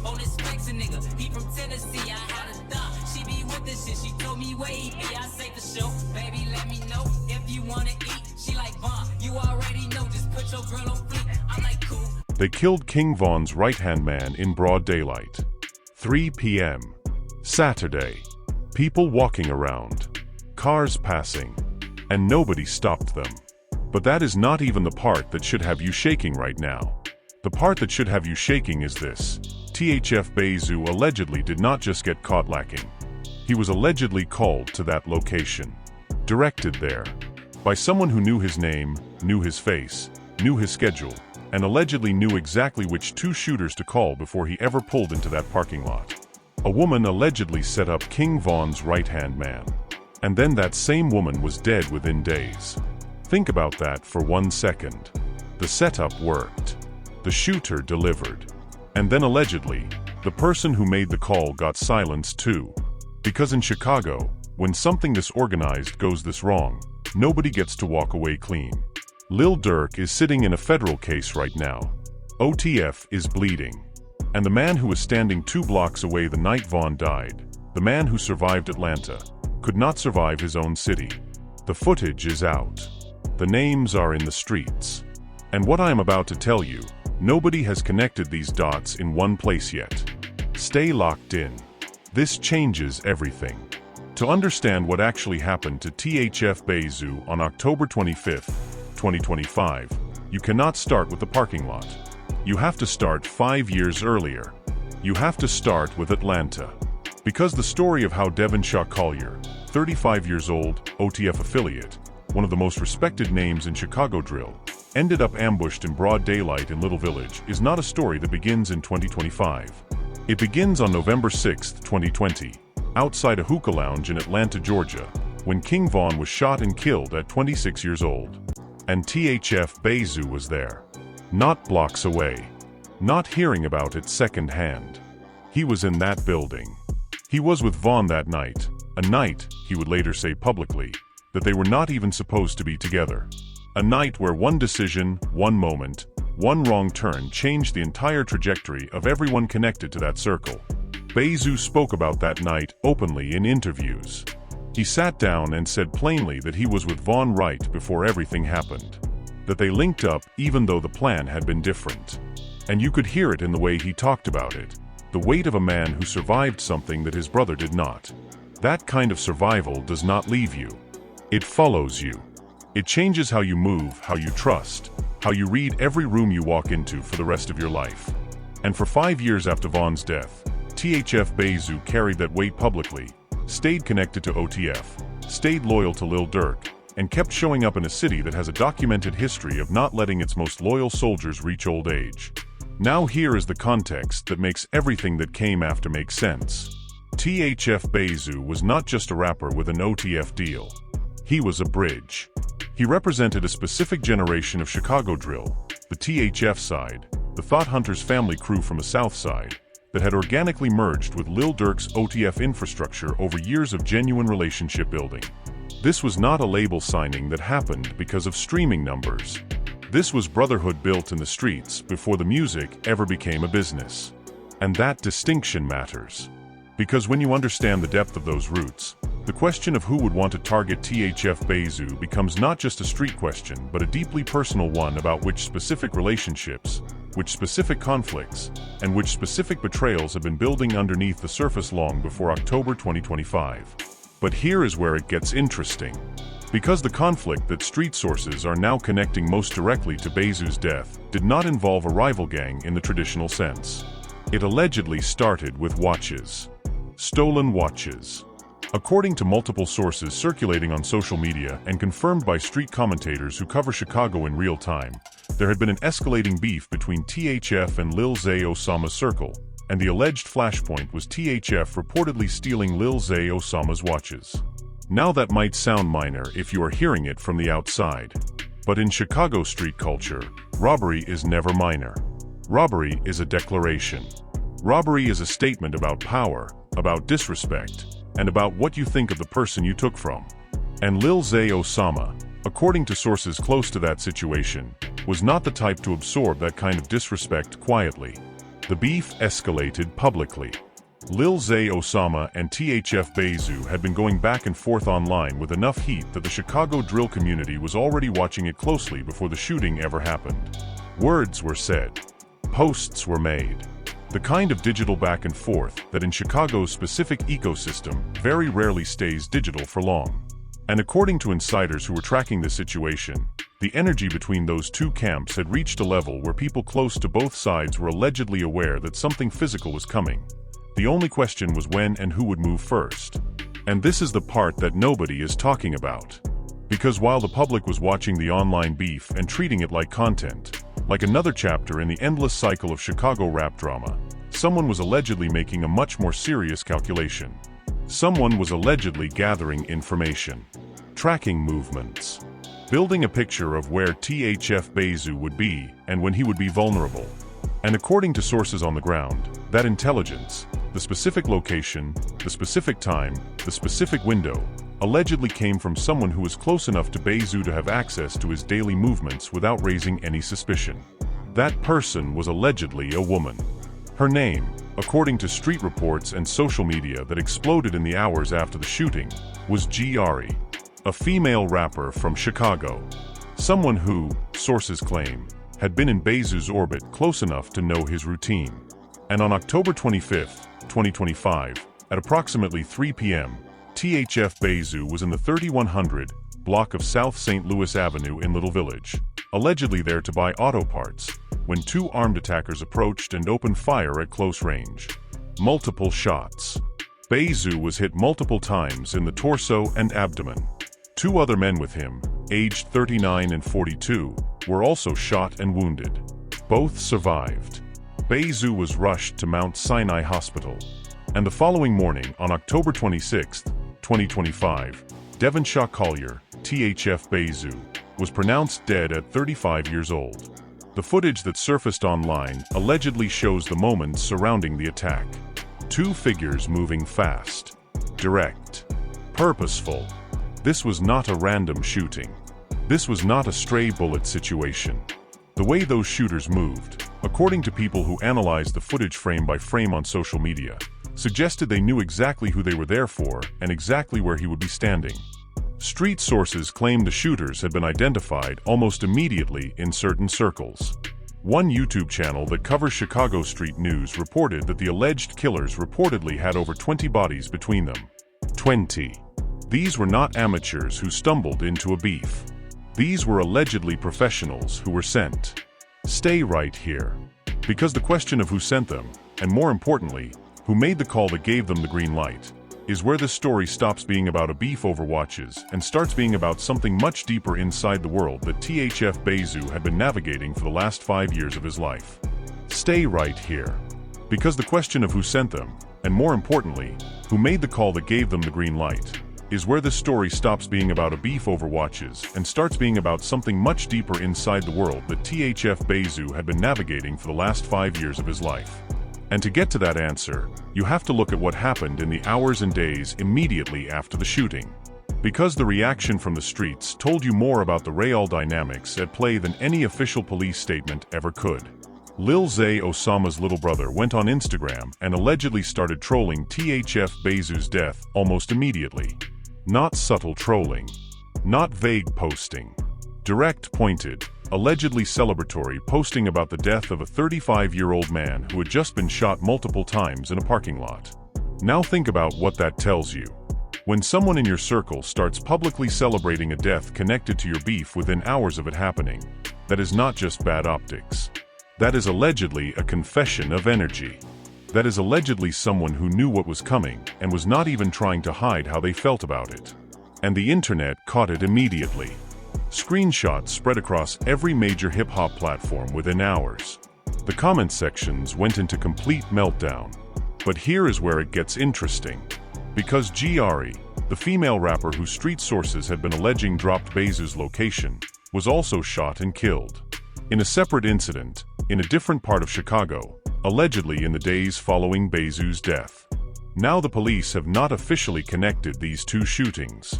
Bonus specs a nigga, he from Tennessee, I had a thought. She be with this shit, she told me where he be. I say for sure, baby, let me know if you wanna eat. She like, Vaughn, you already know, just put your girl on fleek. I'm like, cool. They killed King Von's right-hand man in broad daylight. 3 p.m. Saturday. People walking around. Cars passing. And nobody stopped them. But that is not even the part that should have you shaking right now. The part that should have you shaking is this. THF Bayzoo allegedly did not just get caught lacking. He was allegedly called to that location. Directed there. By someone who knew his name, knew his face, knew his schedule, and allegedly knew exactly which 2 shooters to call before he ever pulled into that parking lot. A woman allegedly set up King Von's right-hand man. And then that same woman was dead within days. Think about that for 1 second. The setup worked. The shooter delivered. And then allegedly, the person who made the call got silenced too. Because in Chicago, when something this organized goes this wrong, nobody gets to walk away clean. Lil Durk is sitting in a federal case right now. OTF is bleeding. And the man who was standing 2 blocks away the night Vaughn died, the man who survived Atlanta, could not survive his own city. The footage is out. The names are in the streets. And what I am about to tell you, nobody has connected these dots in one place yet. Stay locked in. This changes everything. To understand what actually happened to THF Bayzoo on October 25, 2025, you cannot start with the parking lot. You have to start 5 years earlier. You have to start with Atlanta. Because the story of how Devonshaw Collier, 35 years old, OTF affiliate, one of the most respected names in Chicago drill, ended up ambushed in broad daylight in Little Village is not a story that begins in 2025. It begins on November 6, 2020, outside a hookah lounge in Atlanta, Georgia, when King Von was shot and killed at 26 years old. And THF Bayzoo was there. Not blocks away. Not hearing about it secondhand. He was in that building. He was with Vaughn that night, a night, he would later say publicly, that they were not even supposed to be together. A night where one decision, one moment, one wrong turn changed the entire trajectory of everyone connected to that circle. Bayzoo spoke about that night openly in interviews. He sat down and said plainly that he was with Vaughn right before everything happened. That they linked up even though the plan had been different. And you could hear it in the way he talked about it. The weight of a man who survived something that his brother did not. That kind of survival does not leave you. It follows you. It changes how you move, how you trust, how you read every room you walk into for the rest of your life. And for 5 years after Vaughn's death, THF Bayzoo carried that weight publicly, stayed connected to OTF, stayed loyal to Lil Durk, and kept showing up in a city that has a documented history of not letting its most loyal soldiers reach old age. Now here is the context that makes everything that came after make sense. THF Bayzoo was not just a rapper with an OTF deal. He was a bridge. He represented a specific generation of Chicago drill, the THF side, the Thought Hunters family crew from the South Side, that had organically merged with Lil Durk's OTF infrastructure over years of genuine relationship building. This was not a label signing that happened because of streaming numbers. This was brotherhood built in the streets before the music ever became a business. And that distinction matters. Because when you understand the depth of those roots, the question of who would want to target THF Bayzoo becomes not just a street question but a deeply personal one about which specific relationships, which specific conflicts, and which specific betrayals have been building underneath the surface long before October 2025. But here is where it gets interesting. Because the conflict that street sources are now connecting most directly to Bayzoo's death did not involve a rival gang in the traditional sense. It allegedly started with watches. Stolen watches. According to multiple sources circulating on social media and confirmed by street commentators who cover Chicago in real time, there had been an escalating beef between THF and Lil Zay Osama's circle, and the alleged flashpoint was THF reportedly stealing Lil Zay Osama's watches. Now that might sound minor if you are hearing it from the outside, but in Chicago street culture, robbery is never minor. Robbery is a declaration. Robbery is a statement about power, about disrespect, and about what you think of the person you took from. And Lil Zay Osama, according to sources close to that situation, was not the type to absorb that kind of disrespect quietly. The beef escalated publicly. Lil Osama and THF Bayzoo had been going back and forth online with enough heat that the Chicago drill community was already watching it closely before the shooting ever happened. Words were said. Posts were made. The kind of digital back and forth that in Chicago's specific ecosystem very rarely stays digital for long. And according to insiders who were tracking the situation, the energy between those two camps had reached a level where people close to both sides were allegedly aware that something physical was coming. The only question was when and who would move first. And this is the part that nobody is talking about. Because while the public was watching the online beef and treating it like content, like another chapter in the endless cycle of Chicago rap drama, someone was allegedly making a much more serious calculation. Someone was allegedly gathering information, tracking movements, building a picture of where THF Bayzoo would be and when he would be vulnerable. And according to sources on the ground, that intelligence, the specific location, the specific time, the specific window, allegedly came from someone who was close enough to Bayzoo to have access to his daily movements without raising any suspicion. That person was allegedly a woman. Her name, according to street reports and social media that exploded in the hours after the shooting, was lled, a female rapper from Chicago. Someone who, sources claim, had been in Bayzoo's orbit close enough to know his routine. And on October 25, 2025, at approximately 3 p.m., THF Bayzoo was in the 3100 block of South St. Louis Avenue in Little Village, allegedly there to buy auto parts, when two armed attackers approached and opened fire at close range. Multiple shots. Bayzoo was hit multiple times in the torso and abdomen. Two other men with him, aged 39 and 42, were also shot and wounded. Both survived. Bayzoo was rushed to Mount Sinai Hospital. And the following morning, on October 26, 2025, Devonshaw Collier, THF Bayzoo, was pronounced dead at 35 years old. The footage that surfaced online allegedly shows the moments surrounding the attack. Two figures moving fast. Direct. Purposeful. This was not a random shooting. This was not a stray bullet situation. The way those shooters moved, according to people who analyzed the footage frame by frame on social media, suggested they knew exactly who they were there for and exactly where he would be standing. Street sources claimed the shooters had been identified almost immediately in certain circles. One YouTube channel that covers Chicago street news reported that the alleged killers reportedly had over 20 bodies between them. 20. These were not amateurs who stumbled into a beef. These were allegedly professionals who were sent. Stay right here. Because the question of who sent them, and more importantly, who made the call that gave them the green light, is where this story stops being about a beef over watches and starts being about something much deeper inside the world that THF Bayzoo had been navigating for the last 5 years of his life. Stay right here. Because the question of who sent them, and more importantly, who made the call that gave them the green light, is where this story stops being about a beef over watches and starts being about something much deeper inside the world that THF Bayzoo had been navigating for the last 5 years of his life. And to get to that answer, you have to look at what happened in the hours and days immediately after the shooting. Because the reaction from the streets told you more about the real dynamics at play than any official police statement ever could. Lil Osama's little brother went on Instagram and allegedly started trolling THF Bayzoo's death almost immediately. Not subtle trolling. Not vague posting. Direct, pointed, allegedly celebratory posting about the death of a 35-year-old man who had just been shot multiple times in a parking lot. Now think about what that tells you. When someone in your circle starts publicly celebrating a death connected to your beef within hours of it happening, that is not just bad optics. That is allegedly a confession of energy. That is allegedly someone who knew what was coming and was not even trying to hide how they felt about it. And the internet caught it immediately. Screenshots spread across every major hip-hop platform within hours. The comment sections went into complete meltdown. But here is where it gets interesting. Because lled, the female rapper whose street sources had been alleging dropped Bayzoo's location, was also shot and killed. In a separate incident, in a different part of Chicago, allegedly in the days following Bayzoo's death. Now the police have not officially connected these two shootings.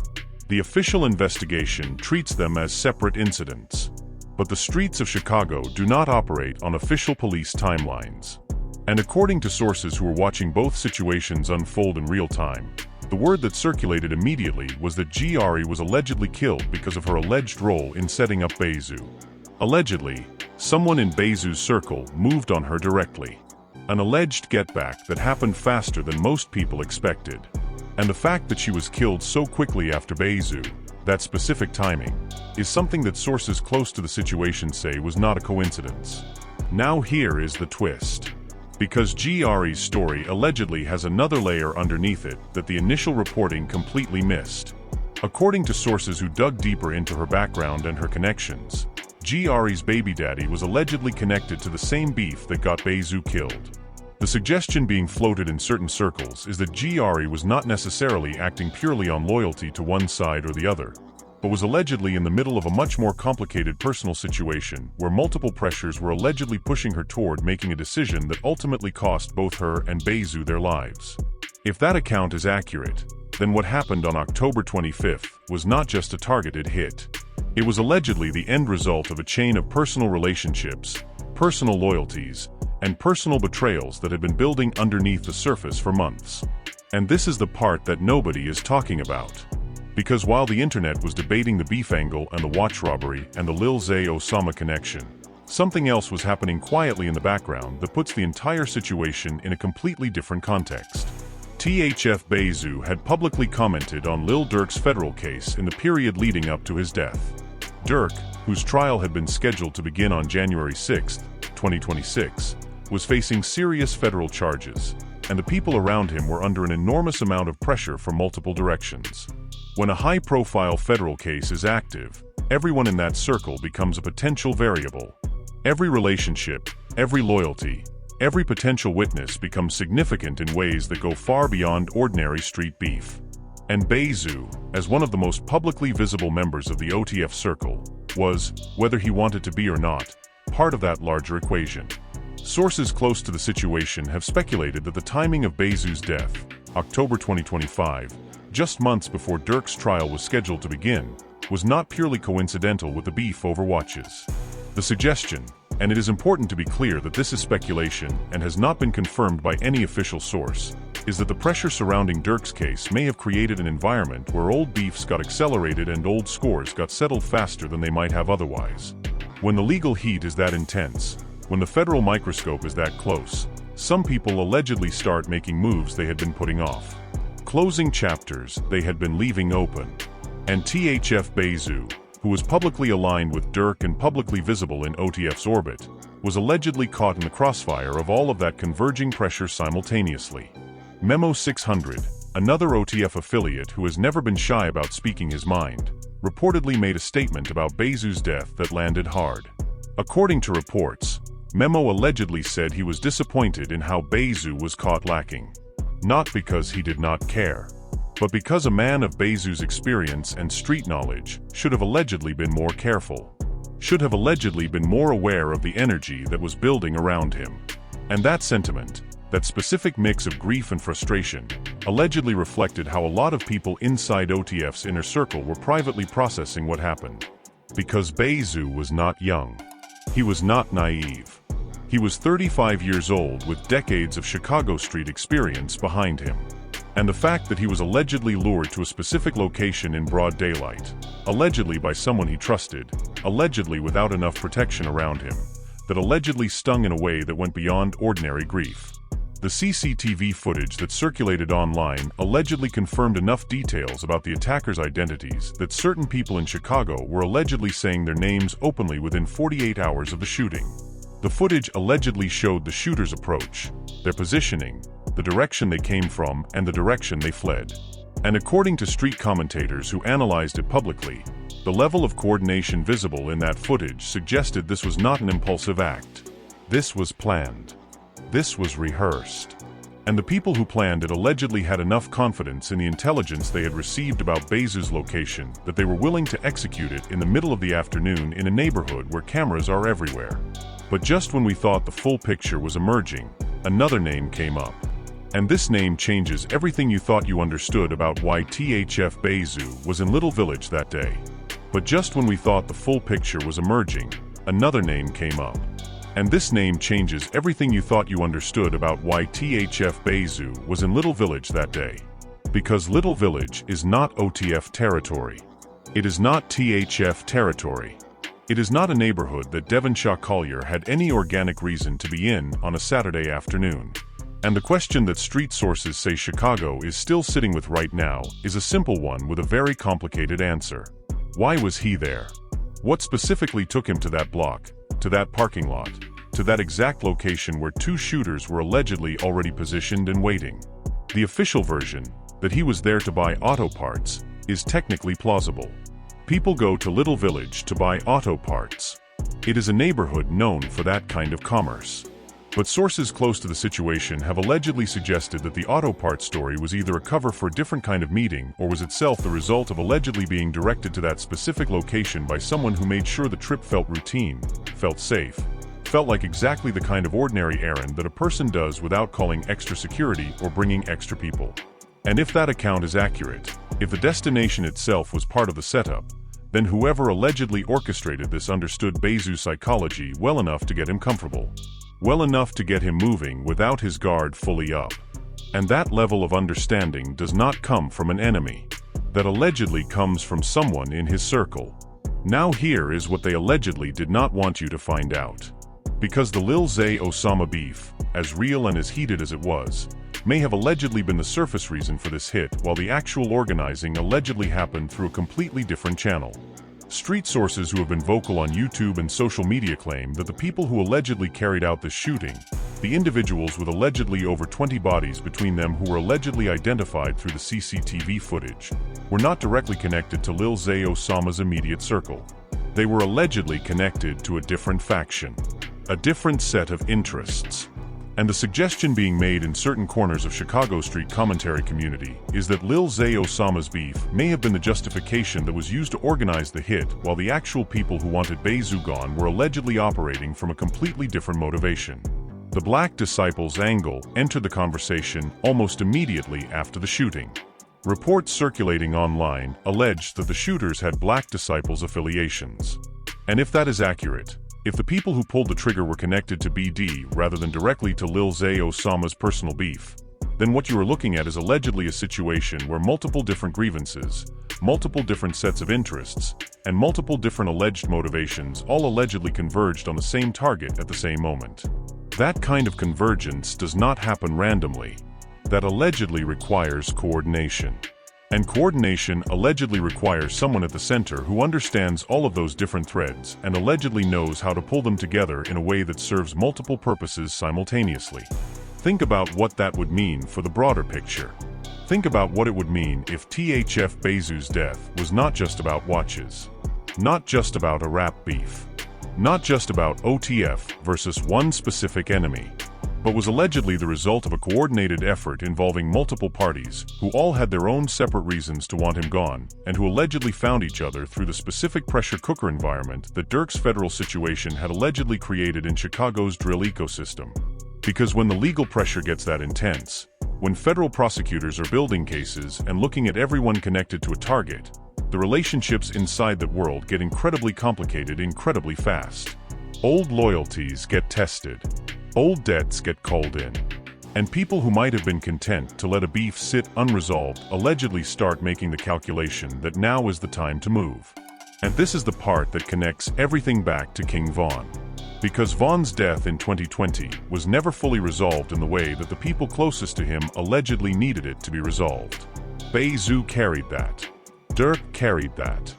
The official investigation treats them as separate incidents. But the streets of Chicago do not operate on official police timelines. And according to sources who were watching both situations unfold in real time, the word that circulated immediately was that Gri was allegedly killed because of her alleged role in setting up Bayzoo. Allegedly, someone in Bayzoo's circle moved on her directly. An alleged get-back that happened faster than most people expected. And the fact that she was killed so quickly after Bayzoo, that specific timing, is something that sources close to the situation say was not a coincidence. Now here is the twist. Because Gri's story allegedly has another layer underneath it that the initial reporting completely missed. According to sources who dug deeper into her background and her connections, Gri's baby daddy was allegedly connected to the same beef that got Bayzoo killed. The suggestion being floated in certain circles is that Gri was not necessarily acting purely on loyalty to one side or the other, but was allegedly in the middle of a much more complicated personal situation where multiple pressures were allegedly pushing her toward making a decision that ultimately cost both her and Bayzoo their lives. If that account is accurate, then what happened on October 25th was not just a targeted hit. It was allegedly the end result of a chain of personal relationships, personal loyalties, and personal betrayals that had been building underneath the surface for months. And this is the part that nobody is talking about. Because while the internet was debating the beef angle and the watch robbery and the Lil Osama connection, something else was happening quietly in the background that puts the entire situation in a completely different context. THF Bayzoo had publicly commented on Lil Durk's federal case in the period leading up to his death. Durk, whose trial had been scheduled to begin on January 6, 2026, was facing serious federal charges, and the people around him were under an enormous amount of pressure from multiple directions. When a high-profile federal case is active, everyone in that circle becomes a potential variable. Every relationship, every loyalty, every potential witness becomes significant in ways that go far beyond ordinary street beef. And Bayzoo, as one of the most publicly visible members of the OTF circle, was, whether he wanted to be or not, part of that larger equation. Sources close to the situation have speculated that the timing of Bayzoo's death, October 2025, just months before Durk's trial was scheduled to begin, was not purely coincidental with the beef over watches. The suggestion, and it is important to be clear that this is speculation and has not been confirmed by any official source, is that the pressure surrounding Durk's case may have created an environment where old beefs got accelerated and old scores got settled faster than they might have otherwise. When the legal heat is that intense, when the federal microscope is that close, some people allegedly start making moves they had been putting off. Closing chapters they had been leaving open. And THF Bayzoo, who was publicly aligned with Durk and publicly visible in OTF's orbit, was allegedly caught in the crossfire of all of that converging pressure simultaneously. Memo 600, another OTF affiliate who has never been shy about speaking his mind, reportedly made a statement about Bayzoo's death that landed hard. According to reports, Memo allegedly said he was disappointed in how Bayzoo was caught lacking. Not because he did not care, but because a man of Bayzoo's experience and street knowledge should have allegedly been more careful, should have allegedly been more aware of the energy that was building around him. And that sentiment, that specific mix of grief and frustration, allegedly reflected how a lot of people inside OTF's inner circle were privately processing what happened. Because Bayzoo was not young. He was not naive. He was 35 years old with decades of Chicago street experience behind him. And the fact that he was allegedly lured to a specific location in broad daylight, allegedly by someone he trusted, allegedly without enough protection around him, that allegedly stung in a way that went beyond ordinary grief. The CCTV footage that circulated online allegedly confirmed enough details about the attackers' identities that certain people in Chicago were allegedly saying their names openly within 48 hours of the shooting. The footage allegedly showed the shooter's approach, their positioning, the direction they came from, and the direction they fled. And according to street commentators who analyzed it publicly, the level of coordination visible in that footage suggested this was not an impulsive act. This was planned. This was rehearsed. And the people who planned it allegedly had enough confidence in the intelligence they had received about Bayzoo's location that they were willing to execute it in the middle of the afternoon in a neighborhood where cameras are everywhere. But just when we thought the full picture was emerging, another name came up. And this name changes everything you thought you understood about why THF Bayzoo was in Little Village that day. But just when we thought the full picture was emerging, another name came up. And this name changes everything you thought you understood about why THF Bayzoo was in Little Village that day. Because Little Village is not OTF territory. It is not THF territory. It is not a neighborhood that Devonshaw Collier had any organic reason to be in on a Saturday afternoon. And the question that street sources say Chicago is still sitting with right now is a simple one with a very complicated answer. Why was he there? What specifically took him to that block, to that parking lot, to that exact location where two shooters were allegedly already positioned and waiting? The official version, that he was there to buy auto parts, is technically plausible. People go to Little Village to buy auto parts. It is a neighborhood known for that kind of commerce. But sources close to the situation have allegedly suggested that the auto parts story was either a cover for a different kind of meeting or was itself the result of allegedly being directed to that specific location by someone who made sure the trip felt routine, felt safe, felt like exactly the kind of ordinary errand that a person does without calling extra security or bringing extra people. And if that account is accurate, if the destination itself was part of the setup, then whoever allegedly orchestrated this understood Bayzoo's psychology well enough to get him comfortable. Well enough to get him moving without his guard fully up. And that level of understanding does not come from an enemy. That allegedly comes from someone in his circle. Now here is what they allegedly did not want you to find out. Because the Lil Zay Osama beef, as real and as heated as it was, may have allegedly been the surface reason for this hit, while the actual organizing allegedly happened through a completely different channel. Street sources who have been vocal on YouTube and social media claim that the people who allegedly carried out this shooting, the individuals with allegedly over 20 bodies between them who were allegedly identified through the CCTV footage, were not directly connected to Lil Zay Osama's immediate circle. They were allegedly connected to a different faction, a different set of interests. And the suggestion being made in certain corners of Chicago street commentary community is that Lil Zay Osama's beef may have been the justification that was used to organize the hit, while the actual people who wanted Bayzoo gone were allegedly operating from a completely different motivation. The Black Disciples angle entered the conversation almost immediately after the shooting. Reports circulating online alleged that the shooters had Black Disciples affiliations. And if that is accurate, if the people who pulled the trigger were connected to BD rather than directly to Lil Zay Osama's personal beef, then what you are looking at is allegedly a situation where multiple different grievances, multiple different sets of interests, and multiple different alleged motivations all allegedly converged on the same target at the same moment. That kind of convergence does not happen randomly. That allegedly requires coordination. And coordination allegedly requires someone at the center who understands all of those different threads and allegedly knows how to pull them together in a way that serves multiple purposes simultaneously. Think about what that would mean for the broader picture. Think about what it would mean if THF Bayzoo's death was not just about watches. Not just about a rap beef. Not just about OTF versus one specific enemy, but was allegedly the result of a coordinated effort involving multiple parties who all had their own separate reasons to want him gone, and who allegedly found each other through the specific pressure cooker environment that Durk's federal situation had allegedly created in Chicago's drill ecosystem. Because when the legal pressure gets that intense, when federal prosecutors are building cases and looking at everyone connected to a target, the relationships inside that world get incredibly complicated incredibly fast. Old loyalties get tested. Old debts get called in. And people who might have been content to let a beef sit unresolved allegedly start making the calculation that now is the time to move. And this is the part that connects everything back to King Von. Because Von's death in 2020 was never fully resolved in the way that the people closest to him allegedly needed it to be resolved. Bayzoo carried that. Durk carried that.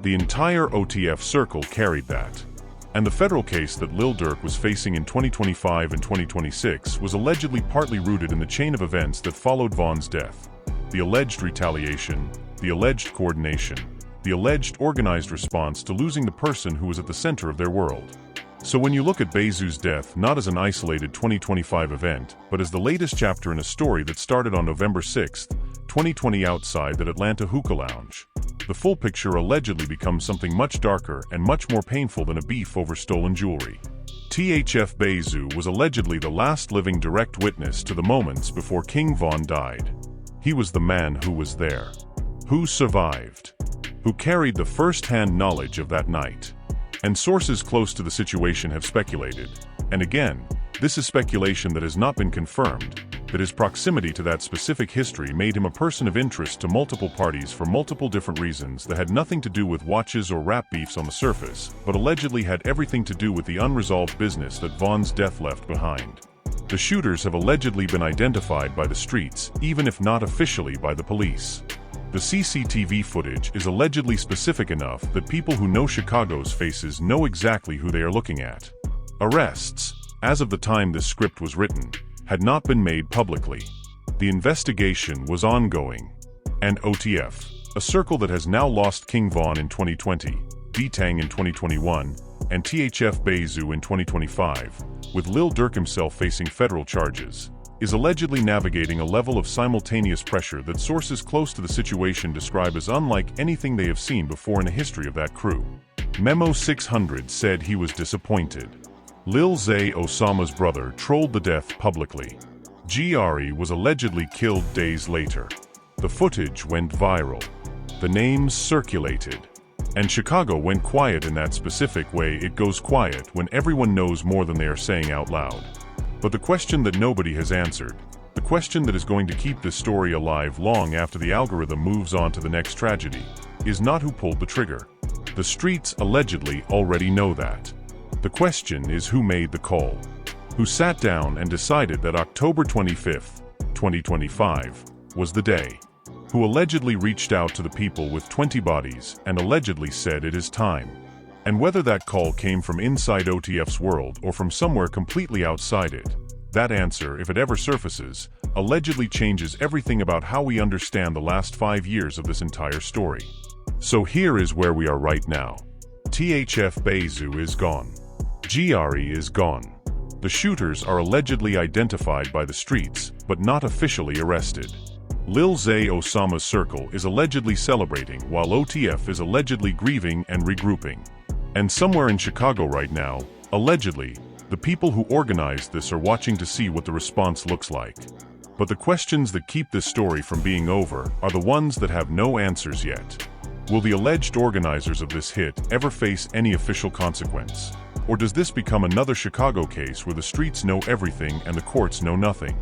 The entire OTF circle carried that. And the federal case that Lil Durk was facing in 2025 and 2026 was allegedly partly rooted in the chain of events that followed Von's death. The alleged retaliation, the alleged coordination, the alleged organized response to losing the person who was at the center of their world. So when you look at Bayzoo's death not as an isolated 2025 event, but as the latest chapter in a story that started on November 6, 2020 outside that Atlanta hookah lounge, the full picture allegedly becomes something much darker and much more painful than a beef over stolen jewelry. THF Bayzoo was allegedly the last living direct witness to the moments before King Von died. He was the man who was there, who survived, who carried the first-hand knowledge of that night. And sources close to the situation have speculated, And again, this is speculation that has not been confirmed, that his proximity to that specific history made him a person of interest to multiple parties for multiple different reasons that had nothing to do with watches or rap beefs on the surface, but allegedly had everything to do with the unresolved business that Von's death left behind. The shooters have allegedly been identified by the streets, even if not officially by the police. The CCTV footage is allegedly specific enough that people who know Chicago's faces know exactly who they are looking at. Arrests, as of the time this script was written, had not been made publicly. The investigation was ongoing. And OTF, a circle that has now lost King Von in 2020, D-Tang in 2021, and THF Bayzoo in 2025, with Lil Durk himself facing federal charges, is allegedly navigating a level of simultaneous pressure that sources close to the situation describe as unlike anything they have seen before in the history of that crew. Memo 600 said he was disappointed. Lil Zay Osama's brother trolled the death publicly. GRE was allegedly killed days later. The footage went viral. The names circulated. And Chicago went quiet in that specific way it goes quiet when everyone knows more than they are saying out loud. But the question that nobody has answered, the question that is going to keep this story alive long after the algorithm moves on to the next tragedy, is not who pulled the trigger. The streets allegedly already know that. The question is who made the call, who sat down and decided that October 25th, 2025, was the day, who allegedly reached out to the people with 20 bodies and allegedly said it is time. And whether that call came from inside OTF's world or from somewhere completely outside it, that answer, if it ever surfaces, allegedly changes everything about how we understand the last 5 years of this entire story. So here is where we are right now. THF Bayzoo is gone. GRE is gone. The shooters are allegedly identified by the streets, but not officially arrested. Lil Zay Osama's circle is allegedly celebrating while OTF is allegedly grieving and regrouping. And somewhere in Chicago right now, allegedly, the people who organized this are watching to see what the response looks like. But the questions that keep this story from being over are the ones that have no answers yet. Will the alleged organizers of this hit ever face any official consequence? Or does this become another Chicago case where the streets know everything and the courts know nothing?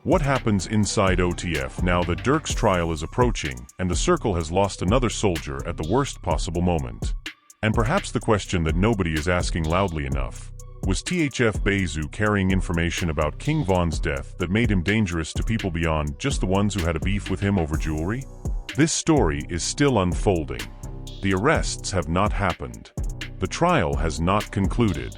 What happens inside OTF now that Durk's trial is approaching and the circle has lost another soldier at the worst possible moment? And perhaps the question that nobody is asking loudly enough, was THF Bayzoo carrying information about King Von's death that made him dangerous to people beyond just the ones who had a beef with him over jewelry? This story is still unfolding. The arrests have not happened. The trial has not concluded.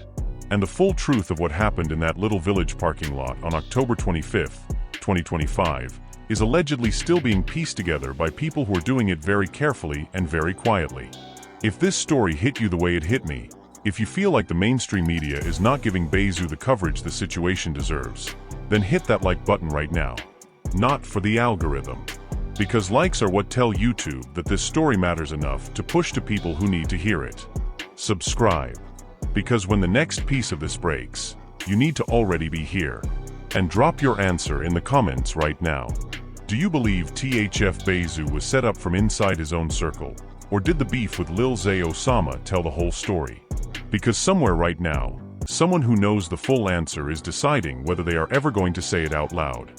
And the full truth of what happened in that little village parking lot on October 25th, 2025, is allegedly still being pieced together by people who are doing it very carefully and very quietly. If this story hit you the way it hit me, if you feel like the mainstream media is not giving Bayzoo the coverage the situation deserves, then hit that like button right now. Not for the algorithm. Because likes are what tell YouTube that this story matters enough to push to people who need to hear it. Subscribe. Because when the next piece of this breaks, you need to already be here. And drop your answer in the comments right now. Do you believe THF Bayzoo was set up from inside his own circle? Or did the beef with Lil Zay Osama tell the whole story? Because somewhere right now, someone who knows the full answer is deciding whether they are ever going to say it out loud.